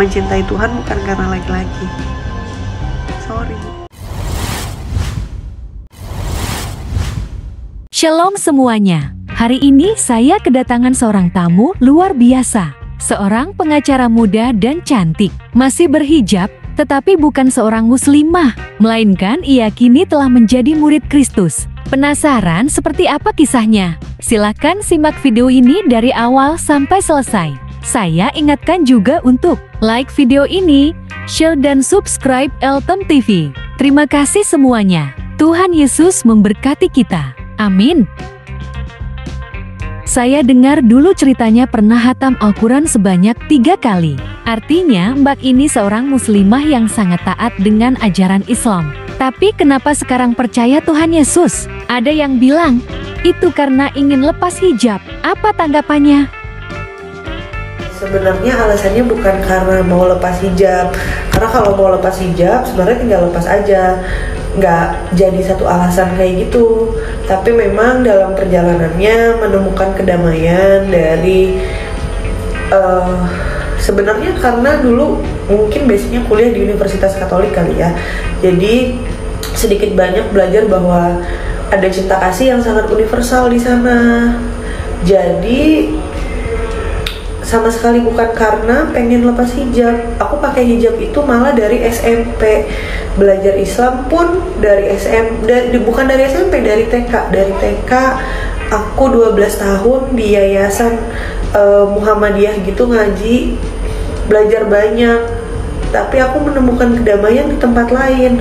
mencintai Tuhan bukan karena laki-laki. Sorry. Shalom semuanya. Hari ini saya kedatangan seorang tamu luar biasa. Seorang pengacara muda dan cantik. Masih berhijab, tetapi bukan seorang muslimah, melainkan ia kini telah menjadi murid Kristus. Penasaran seperti apa kisahnya? Silakan simak video ini dari awal sampai selesai. Saya ingatkan juga untuk like video ini, share dan subscribe Eltem TV. Terima kasih semuanya. Tuhan Yesus memberkati kita. Amin. Saya dengar dulu ceritanya pernah hatam Al-Quran sebanyak 3 kali. Artinya Mbak ini seorang muslimah yang sangat taat dengan ajaran Islam. Tapi kenapa sekarang percaya Tuhan Yesus? Ada yang bilang, itu karena ingin lepas hijab. Apa tanggapannya? Sebenarnya alasannya bukan karena mau lepas hijab. Karena kalau mau lepas hijab sebenarnya tinggal lepas aja, nggak jadi satu alasan kayak gitu. Tapi memang dalam perjalanannya menemukan kedamaian dari sebenarnya karena dulu mungkin basicnya kuliah di Universitas Katolik kali ya. Jadi sedikit banyak belajar bahwa ada cinta kasih yang sangat universal di sana. Jadi sama sekali bukan karena pengen lepas hijab. Aku pakai hijab itu malah dari SMP. Belajar Islam pun dari bukan dari SMP, dari TK. Dari TK aku 12 tahun di yayasan Muhammadiyah gitu ngaji, belajar banyak. Tapi aku menemukan kedamaian di tempat lain.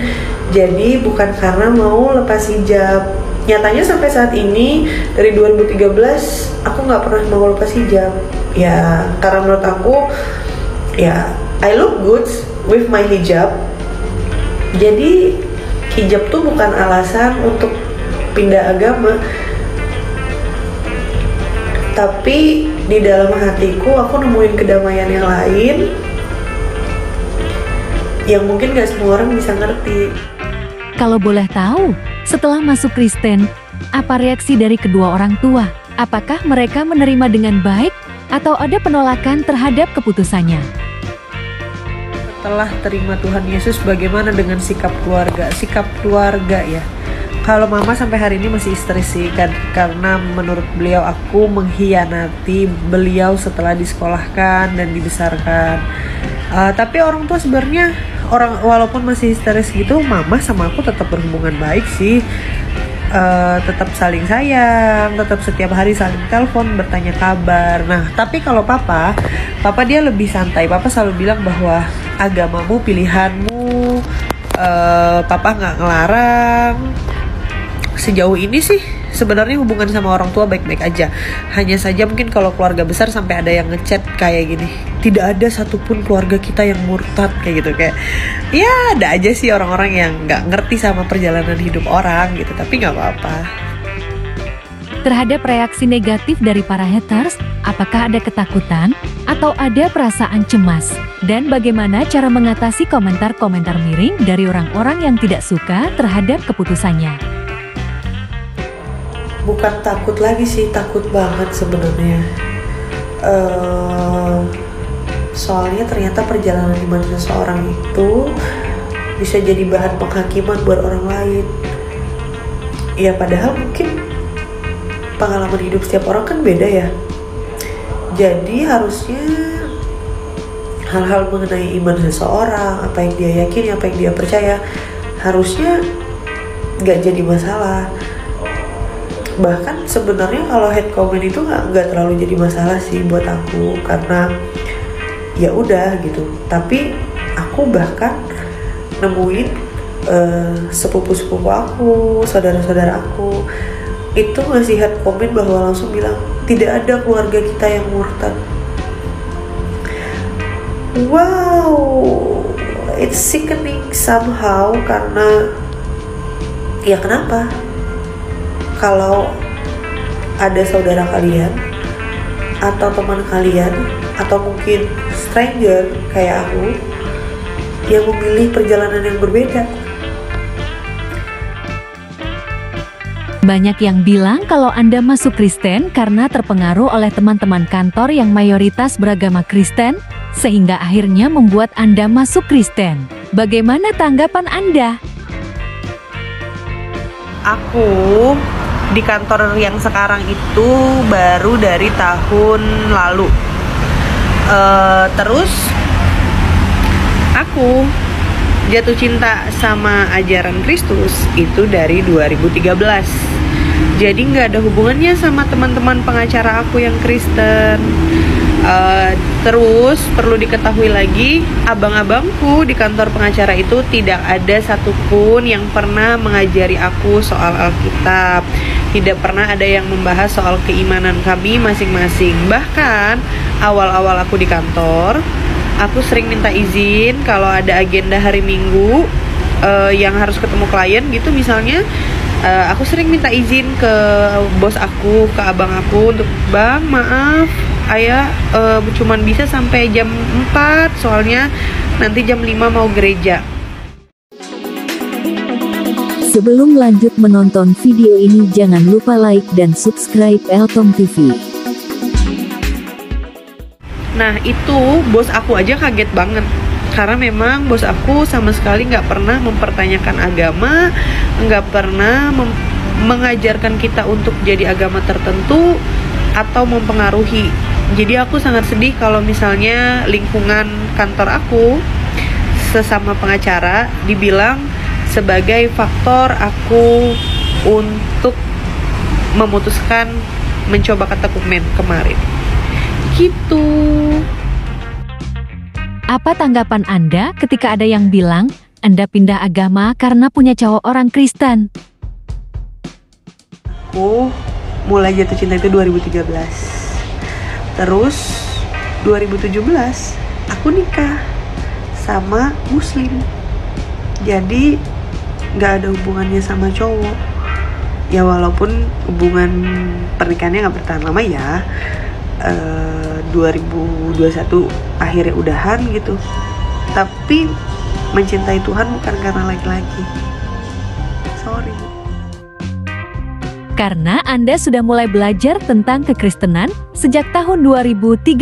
Jadi bukan karena mau lepas hijab. Nyatanya sampai saat ini dari 2013 aku nggak pernah mau lepas hijab. Ya karena menurut aku ya I look good with my hijab. Jadi hijab tuh bukan alasan untuk pindah agama. Tapi di dalam hatiku aku nemuin kedamaian yang lain yang mungkin gak semua orang bisa ngerti. Kalau boleh tahu, setelah masuk Kristen, apa reaksi dari kedua orang tua? Apakah mereka menerima dengan baik atau ada penolakan terhadap keputusannya? Setelah terima Tuhan Yesus, bagaimana dengan sikap keluarga? Sikap keluarga ya. Kalau mama sampai hari ini masih histeris sih karena menurut beliau aku mengkhianati beliau setelah disekolahkan dan dibesarkan. Tapi orang tua sebenarnya walaupun masih histeris gitu, mama sama aku tetap berhubungan baik sih. Tetap saling sayang, tetap setiap hari saling telepon, bertanya kabar. Nah, tapi kalau papa dia lebih santai. Papa selalu bilang bahwa agamamu pilihanmu, papa nggak ngelarang. Sejauh ini sih sebenarnya hubungan sama orang tua baik-baik aja. Hanya saja mungkin kalau keluarga besar sampai ada yang ngechat kayak gini, tidak ada satupun keluarga kita yang murtad kayak gitu. Kayak ya ada aja sih orang-orang yang nggak ngerti sama perjalanan hidup orang gitu. Tapi nggak apa-apa. Terhadap reaksi negatif dari para haters, apakah ada ketakutan atau ada perasaan cemas? Dan bagaimana cara mengatasi komentar-komentar miring dari orang-orang yang tidak suka terhadap keputusannya? Bukan takut lagi sih, takut banget sebenarnya. Soalnya ternyata perjalanan iman seseorang itu bisa jadi bahan penghakiman buat orang lain. Ya padahal mungkin pengalaman hidup setiap orang kan beda ya. Jadi harusnya hal-hal mengenai iman seseorang, apa yang dia yakini, apa yang dia percaya, harusnya gak jadi masalah. Bahkan sebenarnya kalau hate comment itu nggak terlalu jadi masalah sih buat aku, karena ya udah gitu. Tapi aku bahkan nemuin sepupu-sepupu aku, saudara-saudara aku itu ngasih hate comment bahwa langsung bilang tidak ada keluarga kita yang murtad. Wow, it's sickening somehow. Karena ya kenapa? Kalau ada saudara kalian atau teman kalian atau mungkin stranger kayak aku yang memilih perjalanan yang berbeda. Banyak yang bilang kalau Anda masuk Kristen karena terpengaruh oleh teman-teman kantor yang mayoritas beragama Kristen, sehingga akhirnya membuat Anda masuk Kristen. Bagaimana tanggapan Anda? Aku di kantor yang sekarang itu baru dari tahun lalu. Terus aku jatuh cinta sama ajaran Kristus itu dari 2013. Jadi nggak ada hubungannya sama teman-teman pengacara aku yang Kristen. Terus perlu diketahui lagi, abang-abangku di kantor pengacara itu tidak ada satupun yang pernah mengajari aku soal Alkitab. Tidak pernah ada yang membahas soal keimanan kami masing-masing. Bahkan awal-awal aku di kantor, aku sering minta izin kalau ada agenda hari Minggu yang harus ketemu klien gitu misalnya. Aku sering minta izin ke bos aku, ke abang aku untuk, "Bang, maaf, ayah cuman bisa sampai jam 4, soalnya nanti jam 5 mau gereja." Sebelum lanjut menonton video ini, jangan lupa like dan subscribe Eltom TV. Nah, itu bos aku aja kaget banget. Karena memang bos aku sama sekali nggak pernah mempertanyakan agama, nggak pernah mengajarkan kita untuk jadi agama tertentu atau mempengaruhi. Jadi aku sangat sedih kalau misalnya lingkungan kantor aku sesama pengacara dibilang sebagai faktor aku untuk memutuskan mencoba kata kemarin. Gitu. Apa tanggapan Anda ketika ada yang bilang Anda pindah agama karena punya cowok orang Kristen? Aku mulai jatuh cinta itu 2013. Terus 2017 aku nikah sama Muslim. Jadi gak ada hubungannya sama cowok. Ya walaupun hubungan pernikahannya gak bertahan lama ya. 2021 akhirnya udahan gitu. Tapi mencintai Tuhan bukan karena laki-laki. Sorry. Karena Anda sudah mulai belajar tentang kekristenan sejak tahun 2013.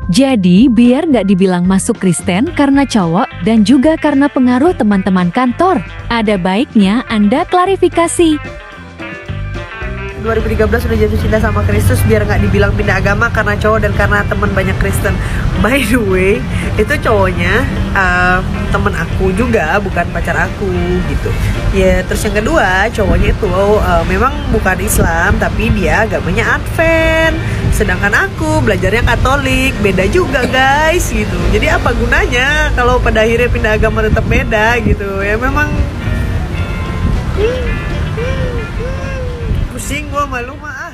Jadi biar nggak dibilang masuk Kristen karena cowok dan juga karena pengaruh teman-teman kantor, ada baiknya Anda klarifikasi. 2013 udah jatuh cinta sama Kristus biar nggak dibilang pindah agama karena cowok dan karena teman banyak Kristen. By the way, itu cowoknya temen aku juga, bukan pacar aku gitu. Ya terus yang kedua, cowoknya itu memang bukan Islam tapi dia agamanya Advent. Sedangkan aku belajarnya Katolik, beda juga guys gitu. Jadi apa gunanya kalau pada akhirnya pindah agama tetap beda gitu. Ya memang pusing gue, malu maaf.